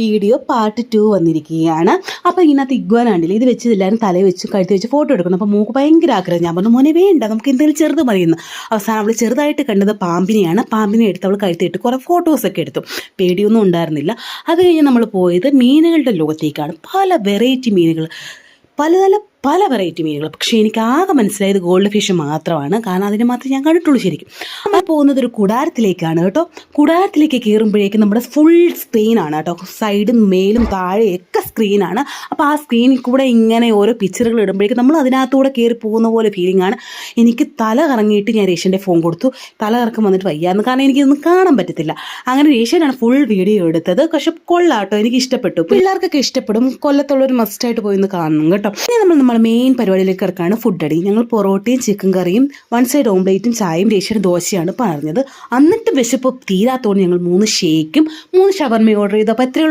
Video part 2 വന്നിരിക്കുകയാണ്. അപ്പോൾ ഇതിനകത്ത് ഇഗ്വാന കണ്ടില്ല, ഇത് വെച്ച് എല്ലാവരും തലയിൽ വെച്ച് കഴുത്തി വെച്ച് ഫോട്ടോ എടുക്കുന്നു. അപ്പോൾ മൂക്ക് ഭയങ്കര ആഗ്രഹം. ഞാൻ പറഞ്ഞു മോനെ വേണ്ട, നമുക്ക് എന്തെങ്കിലും ചെറുത് മതിയെന്ന്. അവസാനം അവൾ ചെറുതായിട്ട് കണ്ടത് പാമ്പിനെയാണ്. പാമ്പിനെ എടുത്ത് അവൾ കഴുത്തിയിട്ട് കുറേ ഫോട്ടോസൊക്കെ എടുത്തു. പേടിയൊന്നും ഉണ്ടായിരുന്നില്ല. അത് കഴിഞ്ഞ് നമ്മൾ പോയത് മീനുകളുടെ ലോകത്തേക്കാണ്. പല വെറൈറ്റി മീനുകൾ, പല വെറൈറ്റി മീനുകൾ. പക്ഷേ എനിക്ക് ആകെ മനസ്സിലായത് ഗോൾഡ് ഫിഷ് മാത്രമാണ്. കാരണം അതിന് മാത്രമേ ഞാൻ കണ്ടിട്ടുള്ളൂ ശരിക്കും. നമ്മൾ പോകുന്നത് ഒരു കുടാരത്തിലേക്കാണ് കേട്ടോ. കുടാരത്തിലേക്ക് കയറുമ്പോഴേക്കും നമ്മുടെ ഫുൾ സ്ക്രീനാണ് കേട്ടോ. സൈഡും മേലും താഴെയൊക്കെ സ്ക്രീനാണ്. അപ്പോൾ ആ സ്ക്രീനിൽ കൂടെ ഇങ്ങനെ ഓരോ പിക്ചറുകൾ ഇടുമ്പോഴേക്കും നമ്മൾ അതിനകത്തൂടെ കയറി പോകുന്ന പോലെ ഫീലിംഗ് ആണ്. എനിക്ക് തല കറങ്ങിയിട്ട് ഞാൻ രേഷൻ്റെ ഫോൺ കൊടുത്തു. തല കറക്കം വന്നിട്ട് വയ്യായിരുന്നു, കാരണം എനിക്കൊന്നും കാണാൻ പറ്റത്തില്ല. അങ്ങനെ രേഷനാണ് ഫുൾ വീഡിയോ എടുത്തത്. പക്ഷെ കൊള്ളാട്ടോ, എനിക്ക് ഇഷ്ടപ്പെട്ടു. പിള്ളേർക്കൊക്കെ ഇഷ്ടപ്പെടും. കൊല്ലത്തുള്ളൊരു മസ്റ്റായിട്ട് പോയി ഒന്ന് കാണണം കേട്ടോ. ഇനി നമ്മൾ മെയിൻ പരിപാടിയിലേക്ക് കിടക്കാണ് ഫുഡ് അടി. ഞങ്ങൾ പൊറോട്ടയും ചിക്കൻ കറിയും 1 സൈഡ് ഓംലേറ്റും ചായയും രേഷന് ദോശയാണ് പറഞ്ഞത്. എന്നിട്ട് വിശപ്പ് തീരാത്തോണ്ട് ഞങ്ങൾ 3 ഷേക്കും 3 ഷവർമയും ഓർഡർ ചെയ്തു. അപ്പോൾ എത്രയുള്ള